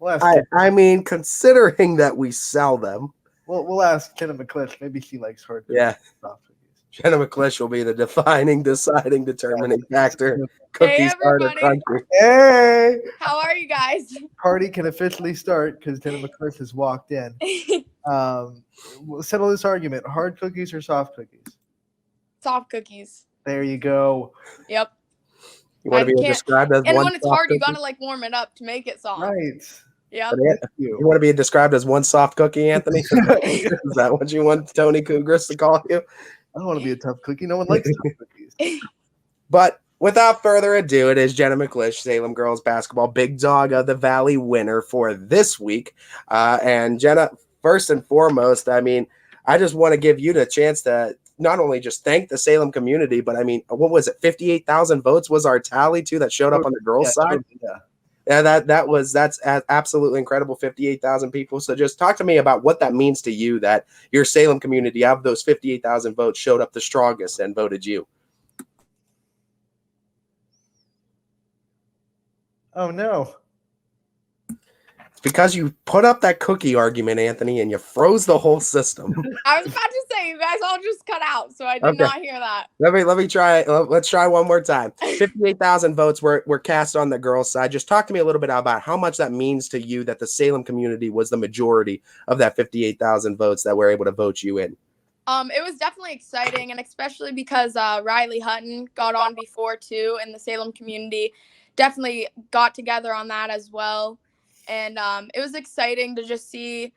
I mean, considering that we sell them. We'll ask Jenna McClish. Maybe she likes hard cookies. Yeah. Jenna McClish will be the determining factor. Cookies hard or crunchy. Hey! How are you guys? Party can officially start because Jenna McClish has walked in. We'll settle this argument. Hard cookies or soft cookies? Soft cookies. There you go. Yep. You want to be described as and one when it's hard, cookie? you gotta like warm it up to make it soft. Right. Yeah. You want to be described as one soft cookie, Anthony? Is that what you want Tony Cougars to call you? I don't want to be a tough cookie. No one likes tough cookies. But without further ado, it is Jenna McClish, Salem girls basketball big dog of the Valley winner for this week. And Jenna, first and foremost, I mean, I just want to give you the chance to not only just thank the Salem community, but I mean, what was it? 58,000 votes was our tally too that showed up on the girls' side. Yeah, that's absolutely incredible. 58,000 people. So just talk to me about what that means to you that your Salem community, out of those 58,000 votes, showed up the strongest and voted you. Oh no. It's because you put up that cookie argument, Anthony, and you froze the whole system. I was about to say, you guys all just cut out, so I did not hear that. Let me try. Let's try one more time. 58,000 votes were cast on the girls' side. Just talk to me a little bit about how much that means to you that the Salem community was the majority of that 58,000 votes that were able to vote you in. It was definitely exciting, and especially because Riley Hutton got on before too, and the Salem community definitely got together on that as well. And it was exciting to just see,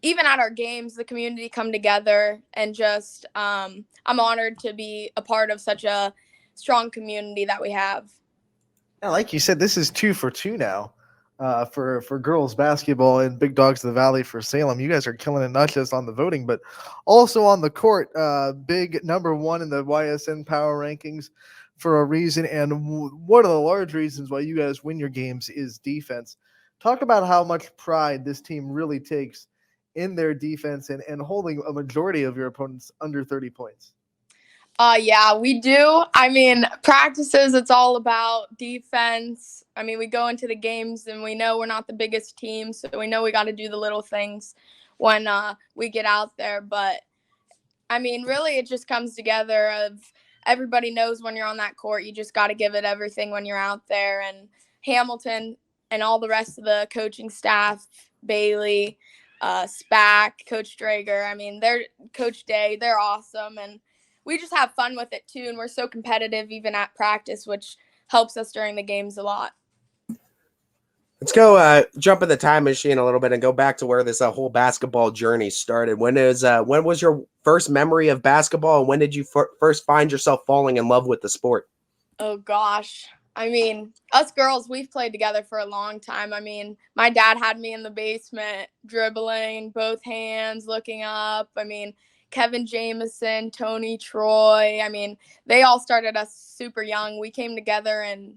even at our games, the community come together, and just I'm honored to be a part of such a strong community that we have. Yeah, like you said, this is 2 for 2 now for girls basketball and Big Dogs of the Valley for Salem. You guys are killing it, not just on the voting, but also on the court. Big number 1 in the YSN Power Rankings for a reason, and one of the large reasons why you guys win your games is defense. Talk about how much pride this team really takes in their defense and holding a majority of your opponents under 30 points. Yeah, we do. I mean, practices, it's all about defense. I mean, we go into the games and we know we're not the biggest team, so we know we got to do the little things when we get out there. But, I mean, really it just comes together of everybody knows when you're on that court, you just got to give it everything when you're out there. And Hamilton and all the rest of the coaching staff, Bailey, Spack, Coach Drager, I mean, Coach Day, they're awesome. And we just have fun with it too. And we're so competitive even at practice, which helps us during the games a lot. Let's go jump in the time machine a little bit and go back to where this whole basketball journey started. When was your first memory of basketball, and when did you first find yourself falling in love with the sport? Oh, gosh. I mean, us girls, we've played together for a long time. I mean, my dad had me in the basement dribbling, both hands, looking up. I mean, Kevin Jameson, Tony Troy. I mean, they all started us super young. We came together in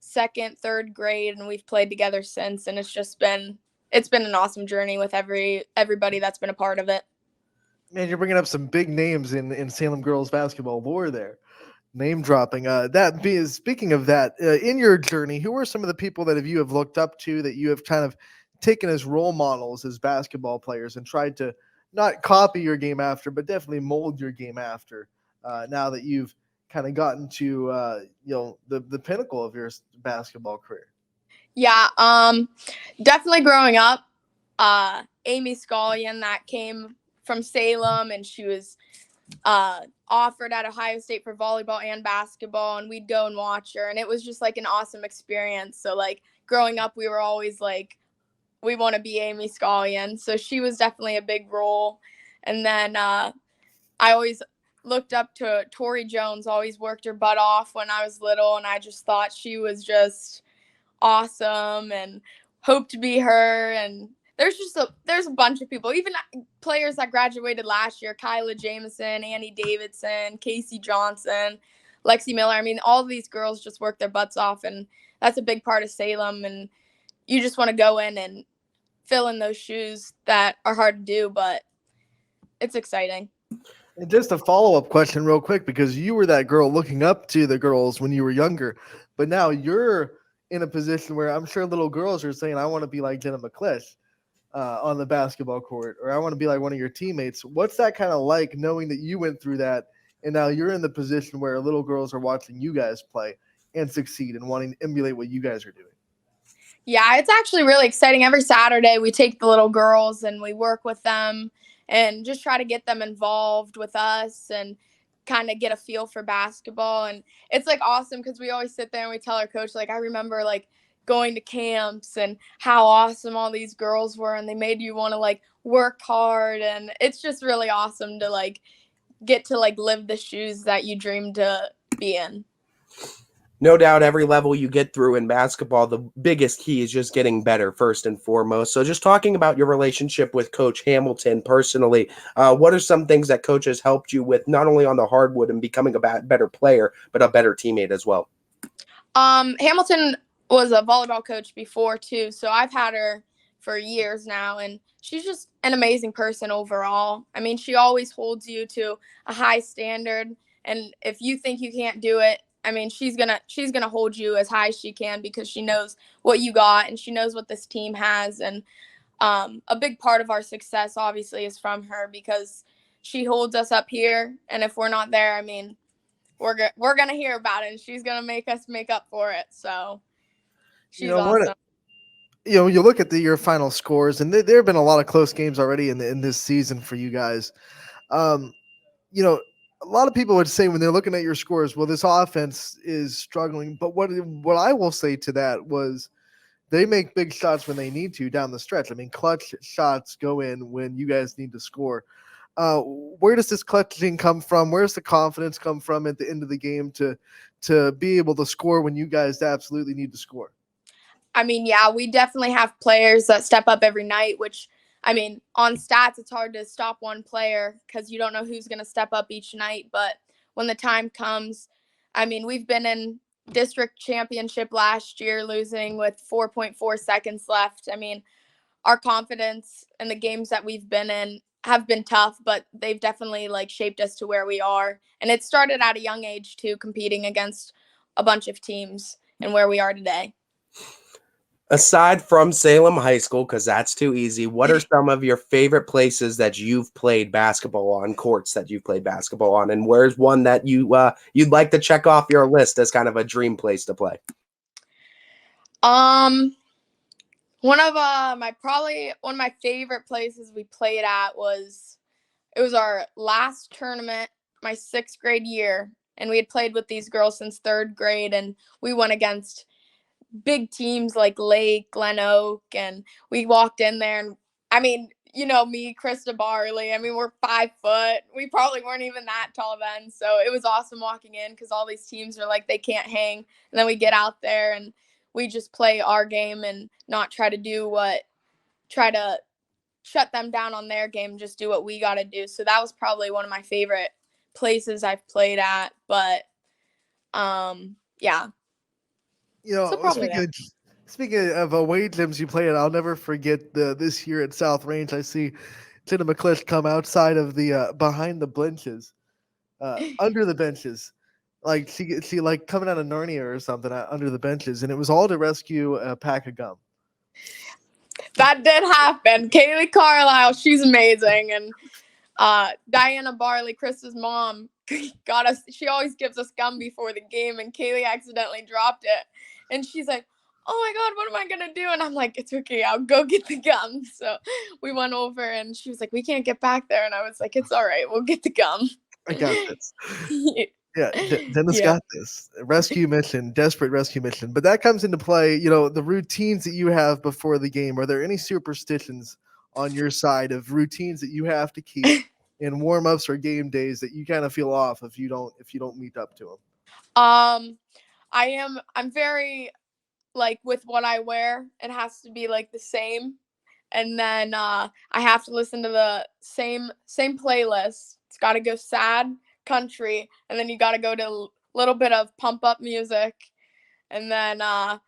2nd, 3rd grade, and we've played together since. And it's been an awesome journey with everybody that's been a part of it. Man, you're bringing up some big names in Salem girls basketball lore there. Name dropping. Speaking of that, in your journey, who are some of the people that you have looked up to, that you have kind of taken as role models as basketball players and tried to not copy your game after, but definitely mold your game after, now that you've kind of gotten to the pinnacle of your basketball career? Yeah, definitely growing up, Amy Scullion, that came from Salem, and she was offered at Ohio State for volleyball and basketball, and we'd go and watch her, and it was just like an awesome experience. So like growing up, we were always like, we want to be Amy Scullion. So she was definitely a big role. And then I always looked up to Tori Jones, always worked her butt off when I was little, and I just thought she was just awesome and hoped to be her. And there's a bunch of people, even players that graduated last year, Kyla Jameson, Annie Davidson, Casey Johnson, Lexi Miller. I mean, all of these girls just work their butts off, and that's a big part of Salem. And you just want to go in and fill in those shoes that are hard to do, but it's exciting. And just a follow-up question real quick, because you were that girl looking up to the girls when you were younger, but now you're in a position where I'm sure little girls are saying, I want to be like Jenna McClish on the basketball court, or I want to be like one of your teammates. What's that kind of like, knowing that you went through that and now you're in the position where little girls are watching you guys play and succeed and wanting to emulate what you guys are doing? Yeah, it's actually really exciting. Every Saturday we take the little girls and we work with them and just try to get them involved with us and kind of get a feel for basketball. And it's like awesome because we always sit there and we tell our coach, like, I remember like going to camps and how awesome all these girls were, and they made you want to like work hard. And it's just really awesome to like get to like live the shoes that you dream to be in. No doubt every level you get through in basketball, the biggest key is just getting better first and foremost. So just talking about your relationship with Coach Hamilton personally, what are some things that Coach has helped you with, not only on the hardwood and becoming a better player, but a better teammate as well? Hamilton was a volleyball coach before too, so I've had her for years now, and she's just an amazing person overall. I mean, she always holds you to a high standard, and if you think you can't do it, I mean, she's gonna hold you as high as she can because she knows what you got and she knows what this team has. And a big part of our success, obviously, is from her because she holds us up here, and if we're not there, I mean, we're gonna hear about it, and she's gonna make us make up for it. So she's awesome. You look at your final scores, and there have been a lot of close games already in this season for you guys. A lot of people would say when they're looking at your scores, well, this offense is struggling. But what I will say to that was they make big shots when they need to down the stretch. I mean, clutch shots go in when you guys need to score. Where does this clutching come from? Where's the confidence come from at the end of the game to be able to score when you guys absolutely need to score? I mean, yeah, we definitely have players that step up every night, which, I mean, on stats, it's hard to stop one player because you don't know who's going to step up each night. But when the time comes, I mean, we've been in district championship last year, losing with 4.4 seconds left. I mean, our confidence in the games that we've been in have been tough, but they've definitely like shaped us to where we are. And it started at a young age too, competing against a bunch of teams and where we are today. Aside from Salem High School, because that's too easy, what are some of your favorite places that you've played basketball on, courts that you've played basketball on, and where's one that you'd like to check off your list as kind of a dream place to play? One of my favorite places we played at was our last tournament, my 6th grade year, and we had played with these girls since 3rd grade, and we went against big teams like Lake, Glen Oak, and we walked in there, and I mean, you know me, Krista Barley. I mean, we're 5 foot. We probably weren't even that tall then, so it was awesome walking in because all these teams are like they can't hang, and then we get out there and we just play our game and not try to shut them down on their game, just do what we got to do. So that was probably one of my favorite places I've played at. But yeah. So speaking of away gyms you play at, I'll never forget this year at South Range. I see Jenna McClish come outside of the behind the benches, under the benches, like she like coming out of Narnia or something, under the benches, and it was all to rescue a pack of gum. That did happen. Kaylee Carlisle, she's amazing, and Diana Barley, Krista's mom, got us. She always gives us gum before the game, and Kaylee accidentally dropped it, and she's like, "Oh my God, what am I gonna do?" And I'm like, "It's okay, I'll go get the gum." So we went over, and she was like, "We can't get back there," and I was like, "It's all right, we'll get the gum." I got this. Yeah, Jenna's got this. Rescue mission, desperate rescue mission. But that comes into play, the routines that you have before the game. Are there any superstitions on your side of routines that you have to keep in warm-ups or game days that you kind of feel off if you don't meet up to them? I'm very like with what I wear, it has to be like the same. And then I have to listen to the same playlist. It's got to go sad, country, and then you got to go to a little bit of pump up music. And then I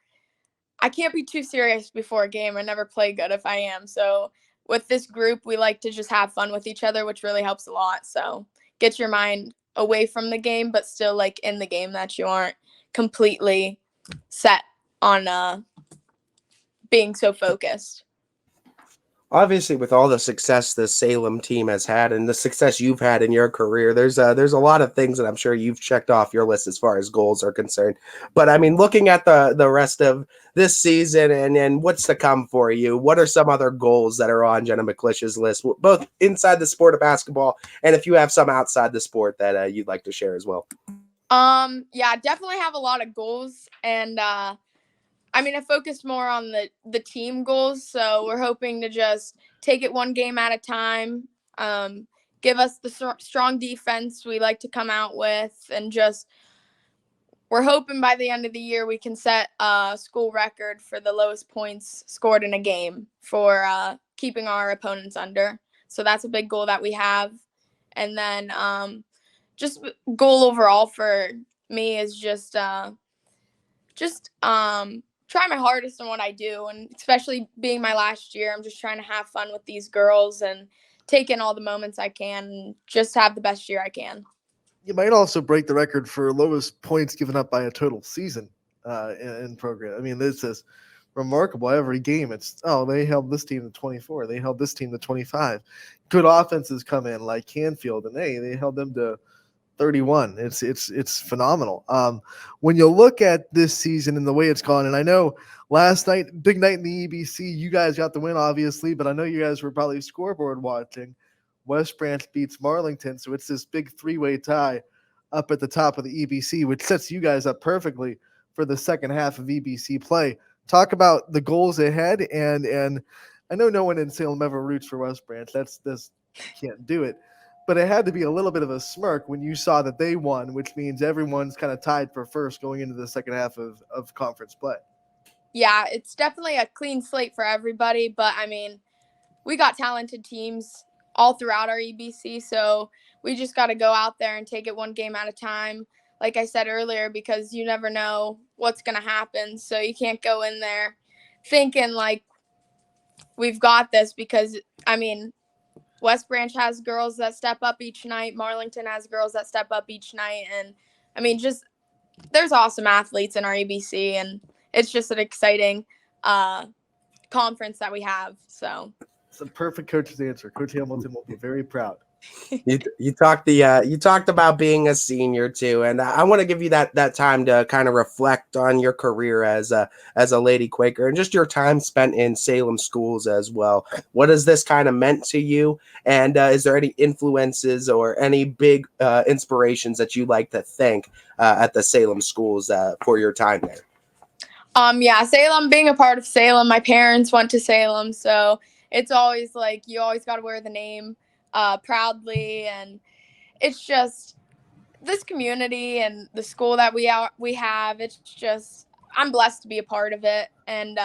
can't be too serious before a game. I never play good if I am. So with this group, we like to just have fun with each other, which really helps a lot. So get your mind away from the game, but still like in the game, that you aren't completely set being so focused. Obviously, with all the success the Salem team has had and the success you've had in your career, there's a lot of things that I'm sure you've checked off your list as far as goals are concerned. But I mean, looking at the rest of this season and what's to come for you, what are some other goals that are on Jenna McClish's list, both inside the sport of basketball and if you have some outside the sport that you'd like to share as well? Yeah, I definitely have a lot of goals, and I mean, I focused more on the team goals, so we're hoping to just take it one game at a time, give us the strong defense we like to come out with, and just we're hoping by the end of the year we can set a school record for the lowest points scored in a game for keeping our opponents under. So that's a big goal that we have. And then just goal overall for me is just try my hardest in what I do, and especially being my last year, I'm just trying to have fun with these girls and take in all the moments I can and just have the best year I can. You might also break the record for lowest points given up by a total season in program. I mean, this is remarkable. Every game, it's they held this team to 24, they held this team to 25. Good offenses come in like Canfield, and they held them to 31. It's phenomenal. When you look at this season and the way it's gone, and I know last night, big night in the EBC, you guys got the win, obviously, but I know you guys were probably scoreboard watching. West Branch beats Marlington, so it's this big three-way tie up at the top of the EBC, which sets you guys up perfectly for the second half of EBC play. Talk about the goals ahead, and I know no one in Salem ever roots for West Branch. That's can't do it. But it had to be a little bit of a smirk when you saw that they won, which means everyone's kind of tied for first going into the second half of conference play. Yeah, it's definitely a clean slate for everybody, but I mean, we got talented teams all throughout our EBC, so we just got to go out there and take it one game at a time, like I said earlier, because you never know what's going to happen. So you can't go in there thinking like we've got this, because, I mean, West Branch has girls that step up each night. Marlington has girls that step up each night. And, I mean, just there's awesome athletes in our EBC, and it's just an exciting conference that we have. So it's a perfect coach's answer. Coach Hamilton will be very proud. You talked about being a senior too, and I want to give you that time to kind of reflect on your career as a Lady Quaker and just your time spent in Salem schools as well. What has this kind of meant to you, and is there any influences or any big inspirations that you like to thank at the Salem schools for your time there? Yeah, Salem, being a part of Salem, my parents went to Salem, so it's always like you always got to wear the name proudly, and it's just this community and the school that we have. It's just I'm blessed to be a part of it, and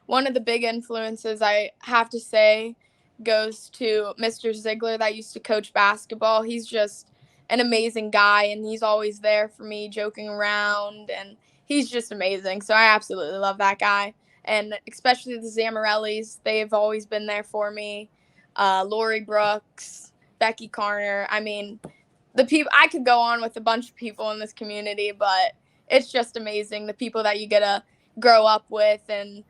one of the big influences I have to say goes to Mr. Ziegler that used to coach basketball. He's just an amazing guy, and he's always there for me, joking around, and he's just amazing. So I absolutely love that guy, and especially the Zamarellis. They've always been there for me. Lori Brooks, Becky Carner. I mean, the people, I could go on with a bunch of people in this community, but it's just amazing the people that you get to grow up with, and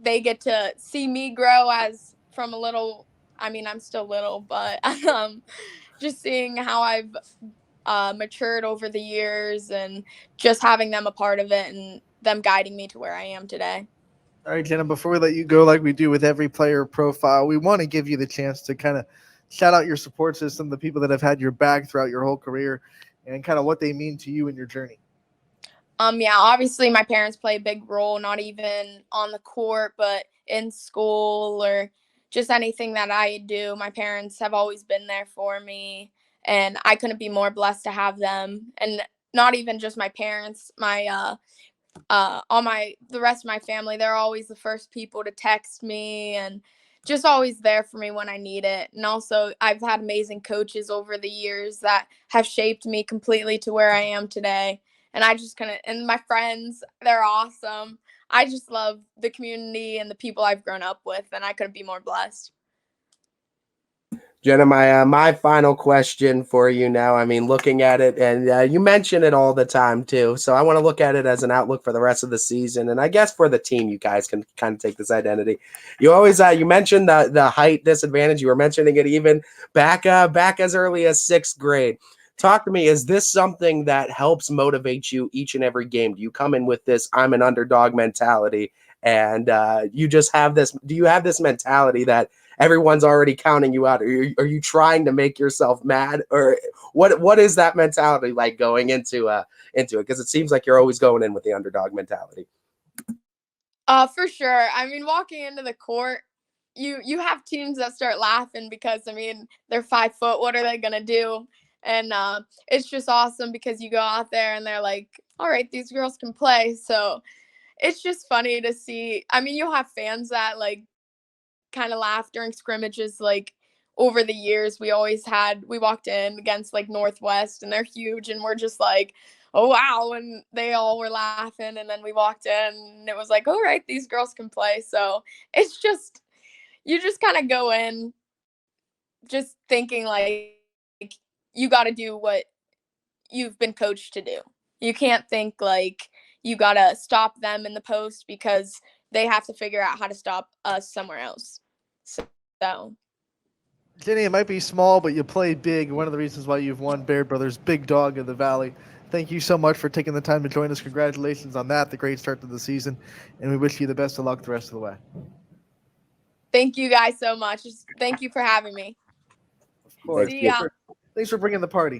they get to see me grow as from a little. I mean, I'm still little, but just seeing how I've matured over the years, and just having them a part of it and them guiding me to where I am today. All right, Jenna, before we let you go, like we do with every player profile, we want to give you the chance to kind of shout out your support system, the people that have had your back throughout your whole career, and kind of what they mean to you in your journey. Yeah, obviously my parents play a big role, not even on the court, but in school or just anything that I do. My parents have always been there for me, and I couldn't be more blessed to have them. And not even just my parents, my all the rest of my family, they're always the first people to text me and just always there for me when I need it. And also I've had amazing coaches over the years that have shaped me completely to where I am today. And I just and my friends, they're awesome. I just love the community and the people I've grown up with, and I couldn't be more blessed. Jenna, my final question for you now. I mean, looking at it, and you mention it all the time too. So I want to look at it as an outlook for the rest of the season, and I guess for the team, you guys can kind of take this identity. You always you mentioned the height disadvantage. You were mentioning it even back as early as sixth grade. Talk to me. Is this something that helps motivate you each and every game? Do you come in with this "I'm an underdog" mentality, and you just have this? Do you have this mentality that everyone's already counting you out? Are you trying to make yourself mad, or what is that mentality like going into it? Because it seems like you're always going in with the underdog mentality. For sure. I mean, walking into the court, you have teams that start laughing because I mean they're 5 foot. What are they gonna do? And it's just awesome because you go out there and they're like, all right, these girls can play. So it's just funny to see. I mean, you'll have fans that like kind of laugh during scrimmages. Like over the years, we walked in against like Northwest and they're huge and we're just like, oh wow, and they all were laughing. And then we walked in and it was like, all right, these girls can play. So it's just, you just kind of go in just thinking like you got to do what you've been coached to do. You can't think like you got to stop them in the post because they have to figure out how to stop us somewhere else. So Jenny, it might be small, but you play big. One of the reasons why you've won Bear Brothers Big Dog of the Valley. Thank you so much for taking the time to join us. Congratulations on that, the great start to the season, and we wish you the best of luck the rest of the way. thank you guys so much. Thank you for having me. Of course. See ya. Thanks for bringing the party.